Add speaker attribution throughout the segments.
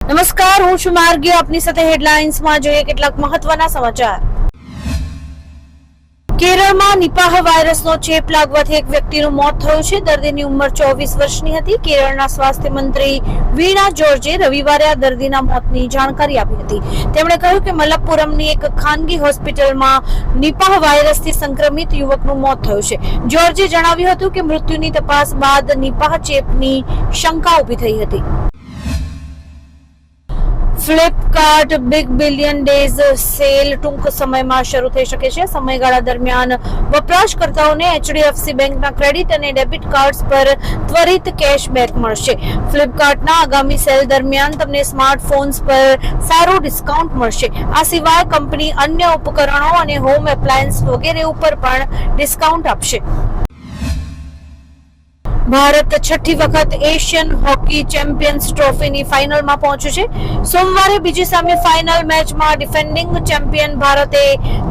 Speaker 1: નમસ્કાર, હું છું માર્ગી. આપની સાથે હેડલાઇન્સમાં જોઈએ કેટલાક મહત્વના સમાચાર. કેરળમાં નિપાહ વાયરસનો ચેપ લાગવાથી એક વ્યક્તિનું મોત થયું છે. દર્દીની ઉંમર 24 વર્ષની હતી. કેરળના સ્વાસ્થ્ય મંત્રી વીણા જોર્જે રવિવારે આ દર્દીના મોતની જાણકારી આપી હતી. તેમણે કહ્યું કે મલપ્પુરમની એક ખાનગી હોસ્પિટલમાં નિપાહ વાયરસથી સંક્રમિત યુવકનું મોત થયું છે. જોર્જે જણાવ્યું હતું કે મૃત્યુની તપાસ બાદ નિપાહ ચેપની શંકા ઊભી થઈ હતી. Flipkart big billion days cell ટૂંક સમયમાં શરૂ થઈ શકે છે. સમયગાળા દરમિયાન વપરાશકર્તાઓને એચડીએફસી બેંકના ક્રેડિટ અને ડેબિટ કાર્ડ્સ પર ત્વરિત કેશબેક મળશે. ફ્લિપકાર્ટના આગામી સેલ દરમિયાન તમને સ્માર્ટફોન્સ પર સારું ડિસ્કાઉન્ટ મળશે. આ સિવાય કંપની અન્ય ઉપકરણો અને હોમ એપ્લાયન્સ વગેરે ઉપર પણ ડિસ્કાઉન્ટ આપશે. ભારત છઠ્ઠી વખત એશિયન હોકી ચેમ્પિયન્સ ટ્રોફીની ફાઇનલમાં પહોંચ્યું છે. સોમવારે બીજી સેમીફાઇનલ મેચમાં ડિફેન્ડિંગ ચેમ્પિયન ભારતે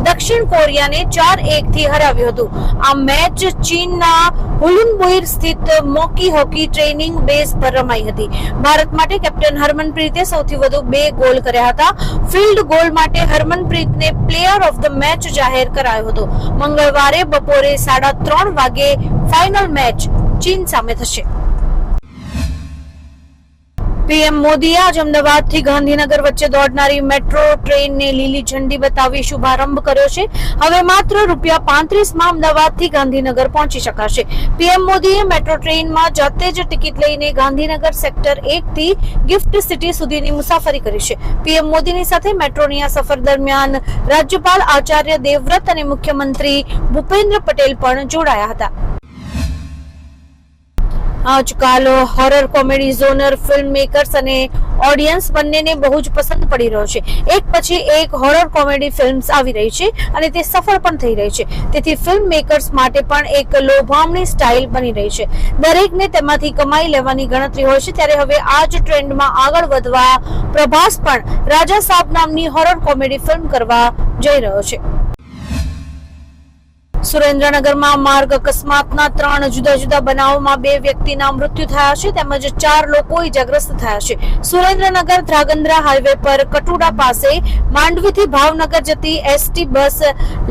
Speaker 1: દક્ષિણ કોરિયાને 4-1 થી હરાવ્યું હતું. આ મેચ ચીનના હુલુનબુઈ સ્થિત મોકી હોકી ટ્રેનિંગ બેઝ પર રમાઈ હતી. ભારત માટે કેપ્ટન હરમનપ્રીતે સૌથી વધુ 2 ગોલ કર્યા હતા. ફિલ્ડ ગોલ માટે હરમનપ્રીતને પ્લેયર ઓફ ધ મેચ જાહેર કરાયો હતો. મંગળવારે બપોરે 3:30 વાગે ફાઇનલ મેચ ચીન સામે થશે. પીએમ મોદીએ આજે અમદાવાદથી ગાંધીનગર વચ્ચે દોડનારી મેટ્રો ટ્રેનને લીલી ઝંડી બતાવી શુભારંભ કર્યો છે. હવે માત્ર ₹35માં અમદાવાદથી ગાંધીનગર પહોંચી શકાશે. પીએમ મોદીએ મેટ્રો ટ્રેનમાં જાતે જ ટિકિટ લઈને ગાંધીનગર સેક્ટર 1 થી ગિફ્ટ સિટી સુધીની મુસાફરી કરી છે. પીએમ મોદીની સાથે મેટ્રોની આ સફર દરમિયાન રાજ્યપાલ આચાર્ય દેવવ્રત અને મુખ્યમંત્રી ભૂપેન્દ્ર પટેલ પણ જોડાયા હતા. આજકાલ હોરર કોમેડી ઝોનર ફિલ્મ મેકર્સ અને ઓડિયન્સ બંનેને બહુ જ પસંદ પડી રહ્યો છે. એક પછી એક હોરર કોમેડી ફિલ્મ્સ આવી રહી છે અને તે સફળ પણ થઈ રહી છે. તેથી ફિલ્મ મેકર્સ માટે પણ એક લોભામણી સ્ટાઇલ બની રહી છે. દરેકને તેમાંથી કમાઈ લેવાની ગણતરી હોય છે. ત્યારે હવે આ જ ટ્રેન્ડમાં આગળ વધવા પ્રભાસ પણ રાજા સાબ નામની હોરર કોમેડી ફિલ્મ કરવા જઈ રહ્યો છે. સુરેન્દ્રનગરમાં માર્ગ અકસ્માતના 3 જુદા જુદા બનાવોમાં 2 વ્યક્તિના મૃત્યુ થયા છે તેમજ 4 લોકો ઇજાગ્રસ્ત થયા છે. સુરેન્દ્રનગર ધ્રાંગધ્રા હાઈવે પર કટુડા પાસે માંડવીથી ભાવનગર જતી એસટી બસ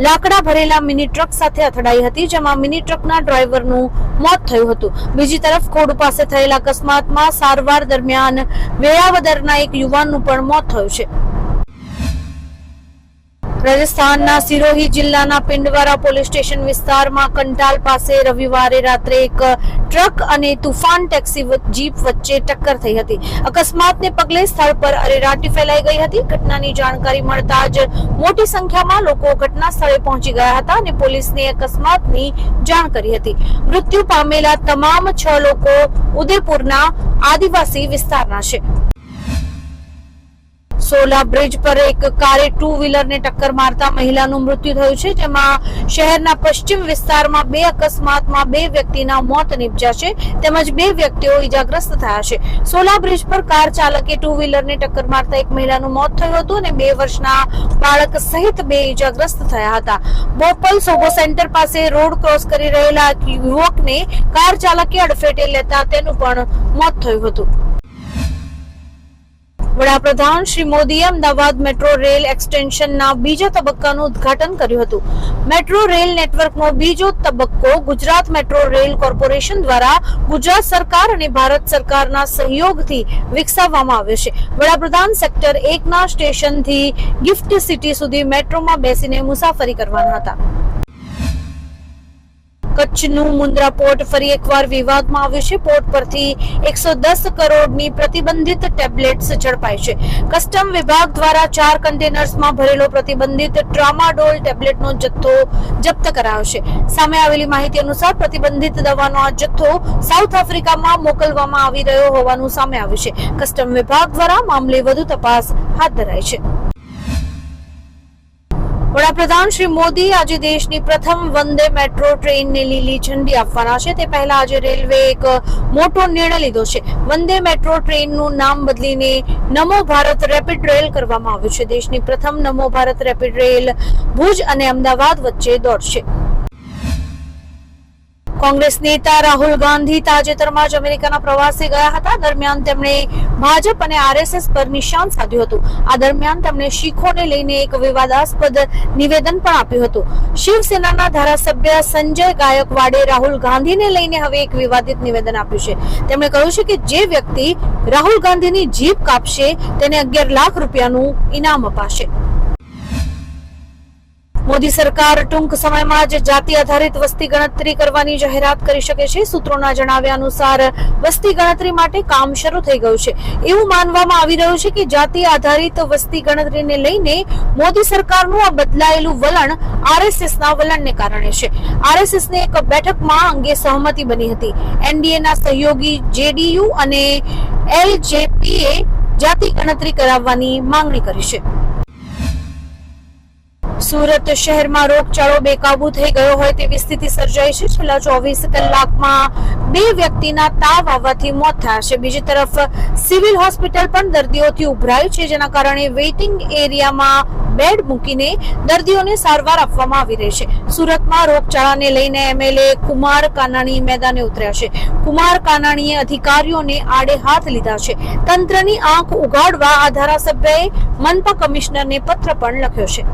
Speaker 1: લાકડા ભરેલા મિની ટ્રક સાથે અથડાઈ હતી, જેમાં મિની ટ્રકના ડ્રાઈવરનું મોત થયું હતું. બીજી તરફ ખોડ પાસે થયેલા અકસ્માતમાં સારવાર દરમિયાન વેળાવદરના એક યુવાનનું પણ મોત થયું છે. રાજસ્થાનના સિરોહી જિલ્લાના પિંડવારા પોલીસ સ્ટેશન વિસ્તારમાં કંટાલ પાસે રવિવારે રાત્રે એક ટ્રક અને તુફાન ટેક્સી જીપ વચ્ચે ટક્કર થઈ હતી. અકસ્માતને પગલે સ્થળ પર અરેરાટી ફેલાઈ ગઈ હતી. ઘટનાની જાણકારી મળતા જ મોટી સંખ્યામાં લોકો ઘટના સ્થળે પહોંચી ગયા હતા અને પોલીસને અકસ્માતની જાણ કરી હતી. મૃત્યુ પામેલા તમામ 6 લોકો ઉદયપુરના આદિવાસી વિસ્તારના છે. સોલા બ્રિજ પર એક કારે 2 વ્હીલરને ટક્કર મારતા મહિલાનું મૃત્યુ થયું છે, જેમાં શહેરના પશ્ચિમ વિસ્તારમાં 2 અકસ્માતમાં 2 વ્યક્તિના મોત નીપજ્યા છે તેમજ 2 વ્યક્તિઓ ઇજાગ્રસ્ત થયા છે. સોલા બ્રિજ પર કાર ચાલકે 2 વ્હીલરને ટક્કર મારતા એક મહિલાનું મોત થયું હતું અને 2 વર્ષના બાળક સહિત 2 ઇજાગ્રસ્ત થયા હતા. બોપલ સોગો સેન્ટર પાસે રોડ ક્રોસ કરી રહેલા યુવકને કાર ચાલકે અડફેટે લેતા તેનું પણ મોત થયું હતું. વડાપ્રધાન શ્રી મોદીએ અમદાવાદ મેટ્રો રેલ એક્સટેન્શનના બીજા તબક્કાનું ઉદ્ઘાટન કર્યું હતું. મેટ્રો રેલ નેટવર્કનો બીજો તબક્કો ગુજરાત મેટ્રો રેલ કોર્પોરેશન દ્વારા ગુજરાત સરકાર અને ભારત સરકારના સહયોગથી વિકસાવવામાં આવ્યો છે. વડાપ્રધાન સેક્ટર 1ના સ્ટેશનથી ગિફ્ટ સિટી સુધી મેટ્રોમાં બેસીને મુસાફરી કરવાના હતા. કચ્છનું મુન્દ્રા પોર્ટ ફરી એકવાર વિવાદમાં આવ્યું છે. પોર્ટ પરથી 110 કરોડની પ્રતિબંધિત ટેબ્લેટ્સ ઝડપાઈ છે. કસ્ટમ વિભાગ દ્વારા 4 કન્ટેનર્સમાં ભરેલો પ્રતિબંધિત ટ્રામાડોલ ટેબ્લેટનો જથ્થો જપ્ત કરાયો છે. સામે આવેલી માહિતી અનુસાર પ્રતિબંધિત દવાનો આ જથ્થો સાઉથ આફ્રિકામાં મોકલવામાં આવી રહ્યો હોવાનું સામે આવ્યું છે. કસ્ટમ વિભાગ દ્વારા મામલે વધુ તપાસ હાથ ધરાઈ છે. વડાપ્રધાન શ્રી મોદી આજે દેશની પ્રથમ વંદે મેટ્રો ટ્રેનને લીલી ઝંડી આપવાના છે. તે પહેલા આજે રેલવે એક મોટો નિર્ણય લીધો છે. વંદે મેટ્રો ટ્રેનનું નામ બદલીને નમો ભારત રેપિડ રેલ કરવામાં આવ્યું છે. દેશની પ્રથમ નમો ભારત રેપિડ રેલ ભુજ અને અમદાવાદ વચ્ચે દોડશે. કોંગ્રેસ નેતા રાહુલ ગાંધી તાજેતરમાં જ અમેરિકાના પ્રવાસે ગયા હતા. દરમિયાન તેમણે ભાજપ અને આરએસએસ પર નિશાન સાધ્યું હતું. આ દરમિયાન તેમણે શીખોને લઈને એક વિવાદાસ્પદ નિવેદન પણ આપ્યું હતું. શિવસેનાના ધારાસભ્ય સંજય ગાયકવાડે રાહુલ ગાંધીને લઈને હવે એક વિવાદિત નિવેદન આપ્યું છે. તેમણે કહ્યું છે કે જે વ્યક્તિ રાહુલ ગાંધીની જીભ કાપશે તેને 11 લાખ રૂપિયાનું ઇનામ અપાશે. મોદી સરકાર ટૂંક સમયમાં જ જાતિ આધારિત વસ્તી ગણતરી કરવાની જાહેરાત કરી શકે છે. સૂત્રોના જણાવ્યા અનુસાર વસ્તી ગણતરી માટે કામ શરૂ થઈ ગયું છે. એવું માનવામાં આવી રહ્યું છે કે જાતિ આધારિત વસ્તી ગણતરીને લઈને મોદી સરકારનું આ બદલાયેલું વલણ આરએસએસના વલણને કારણે છે. આરએસએસની એક બેઠકમાં અંગે સહમતિ બની હતી. એનડીએના સહયોગી જેડીયુ અને એલજેપીએ જાતિ ગણતરી કરાવવાની માંગણી કરી છે. સુરત શહેરમાં રોગચાળો બેકાબુ થઈ ગયો હોય તેવી સ્થિતિ સર્જાઈ છે. છેલ્લા 24 કલાકમાં 2 વ્યક્તિના તાવ આવવાથી મોત થયા છે. બીજી તરફ સિવિલ હોસ્પિટલ પણ દર્દીઓથી ઉભરાઈ છે, જેના કારણે વેઇટિંગ એરિયામાં બેડ મૂકીને દર્દીઓને સારવાર આપવામાં આવી રહી છે. સુરતમાં રોગચાળાને લઈને એમએલએ કુમાર કાનાણી મેદાને ઉતર્યા છે. કુમાર કાનાણીએ અધિકારીઓને આડે હાથ લીધા છે. તંત્રની આંખ ઉગાડવા આ ધારાસભ્યએ મનપા કમિશનરને પત્ર પણ લખ્યો છે.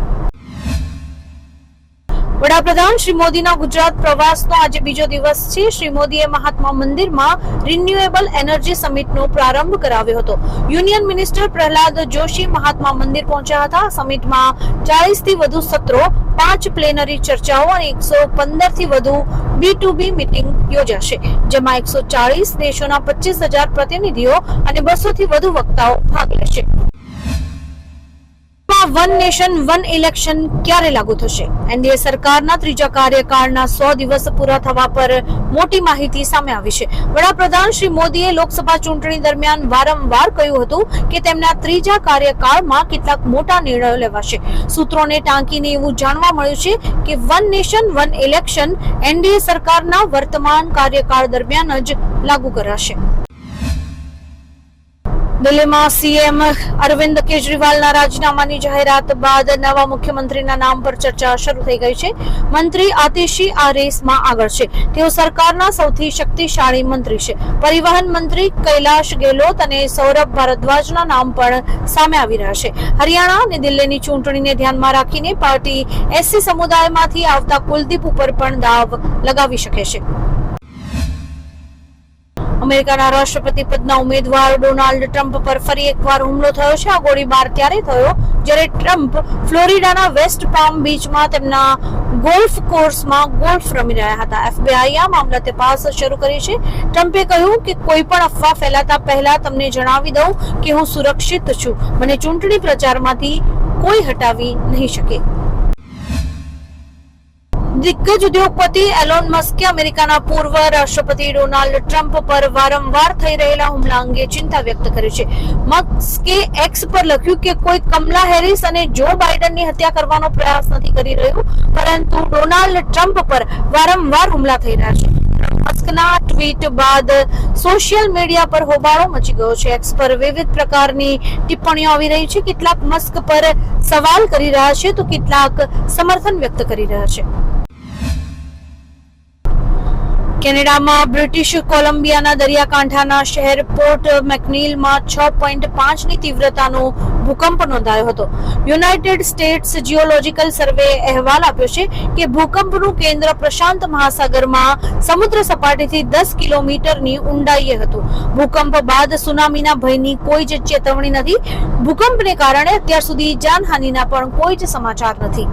Speaker 1: વડાપ્રધાન શ્રી મોદીના ગુજરાત પ્રવાસનો આજે બીજો દિવસ છે. શ્રી મોદીએ મહાત્મા મંદિરમાં રિન્યુએબલ એનર્જી સમિટનો પ્રારંભ કરાવ્યો હતો. યુનિયન મિનિસ્ટર પ્રહલાદ જોશી મહાત્મા મંદિર પહોંચ્યા હતા. સમિટમાં 40 થી વધુ સત્રો, 5 પ્લેનરી ચર્ચાઓ અને 115 થી વધુ B2B મીટિંગ યોજાશે, જેમાં 140 દેશોના 25,000 પ્રતિનિધિઓ અને 200 થી વધુ વક્તાઓ ભાગ લેશે. વન નેશન વન ઇલેક્શન ક્યારે લાગુ થશે? એનડીએ સરકારના ત્રીજા કાર્યકાળના 100 દિવસ પૂરા થવા પર મોટી માહિતી સામે આવી છે. વડાપ્રધાન શ્રી મોદીએ લોકસભા ચૂંટણી દરમિયાન વારંવાર કહ્યું હતું કે તેમના ત્રીજા કાર્યકાળમાં કેટલાક મોટા નિર્ણયો લેવાશે. સૂત્રોને ટાંકીને એવું જાણવા મળ્યું છે કે one nation one election NDA સરકારના વર્તમાન કાર્યકાળ દરમિયાન જ લાગુ કરાશે. દિલ્હીમાં સીએમ અરવિંદ કેજરીવાલના રાજીનામાની જાહેરાત બાદ નવા મુખ્યમંત્રીના નામ પર ચર્ચા શરૂ થઈ ગઈ છે. મંત્રી આતિશી આ રેસમાં આગળ છે. તેઓ સરકારના સૌથી શક્તિશાળી મંત્રી છે. પરિવહન મંત્રી કૈલાશ ગેહલોત અને સૌરભ ભારદ્વાજના નામ પણ સામે આવી રહ્યા છે. હરિયાણા અને દિલ્હીની ચૂંટણીને ધ્યાનમાં રાખીને પાર્ટી એસસી સમુદાયમાંથી આવતા કુલદીપ ઉપર પણ દાવ લગાવી શકે છે. અમેરિકાના રાષ્ટ્રપતિ પદના ઉમેદવાર ડોનાલ્ડ ટ્રમ્પ પર ફરી એકવાર હુમલો થયો છે. આ ગોળીબાર ત્યારે થયો જ્યારે ટ્રમ્પ ફ્લોરિડાના વેસ્ટ પામ બીચમાં તેમના ગોલ્ફ કોર્સમાં ગોલ્ફ રમી રહ્યા હતા. FBI આ મામલે તપાસ શરૂ કરી છે. ટ્રમ્પે કહ્યું કે કોઈ પણ અફવા ફેલાતા પહેલા તમને જણાવી દઉં કે હું સુરક્ષિત છું. મને ચૂંટણી પ્રચારમાંથી કોઈ હટાવી નહીં શકે. દિગ્ગજ ઉદ્યોગપતિ એલોન મસ્કે અમેરિકાના પૂર્વ રાષ્ટ્રપતિ ડોનાલ્ડ ટ્રમ્પ પર વારંવાર થઈ રહેલા હુમલા અંગે ચિંતા વ્યક્ત કરી છે. મસ્કે એક્સ પર લખ્યું કે કોઈ કમલા હેરિસ અને જો બાઇડનની હત્યા કરવાનો પ્રયાસ નથી કરી રહ્યું, પરંતુ ડોનાલ્ડ ટ્રમ્પ પર વારંવાર હુમલા થઈ રહ્યા છે. મસ્કના ટ્વીટ બાદ સોશિયલ મીડિયા પર હોબાળો મચી ગયો છે. એક્સ પર વિવિધ પ્રકારની ટિપ્પણીઓ આવી રહી છે. કેટલાક મસ્ક પર સવાલ કરી રહ્યા છે તો કેટલાક સમર્થન વ્યક્ત કરી રહ્યા છે. કેનેડામાં બ્રિટિશ કોલંબિયાના દરિયાકાંઠાના શહેર પોર્ટ મેકનીલમાં 6.5ની તીવ્રતાનો ભૂકંપ નોંધાયો હતો. યુનાઇટેડ સ્ટેટ્સ જીઓલોજીકલ સર્વે અહેવાલ આપ્યો છે કે ભૂકંપનું કેન્દ્ર પ્રશાંત મહાસાગરમાં સમુદ્ર સપાટીથી 10 કિલોમીટરની ઊંડાઈએ હતું. ભૂકંપ બાદ સુનામીના ભયની કોઈ જ ચેતવણી નથી. ભૂકંપને કારણે અત્યાર સુધી જાનહાનિના પણ કોઈ જ સમાચાર નથી.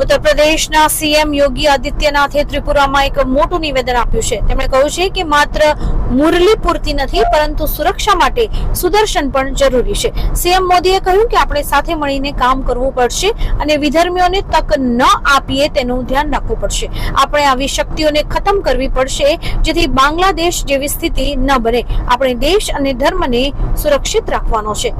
Speaker 1: ઉત્તર પ્રદેશના સીએમ યોગી આદિત્યનાથે ત્રિપુરામાં એક મોટું નિવેદન આપ્યું છે. તેમણે કહ્યું છે કે માત્ર મુરલી પૂરતી નથી, પરંતુ સુરક્ષા માટે સુદર્શન પણ જરૂરી છે. સીએમ મોદીએ કહ્યું કે આપણે સાથે મળીને કામ કરવું પડશે અને વિધર્મીઓને તક ન આપીએ તેનું ધ્યાન રાખવું પડશે. આપણે આવી શક્તિઓને ખતમ કરવી પડશે જેથી બાંગ્લાદેશ જેવી સ્થિતિ ન બને. આપણે દેશ અને ધર્મને સુરક્ષિત રાખવાનો છે.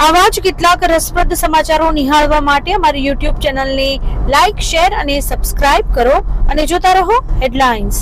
Speaker 1: આવા જ કેટલાક રસપ્રદ સમાચારો નિહાળવા માટે અમારી YouTube ચેનલને લાઇક, શેર અને સબસ્ક્રાઇબ કરો અને જોતા રહો હેડલાઇન્સ.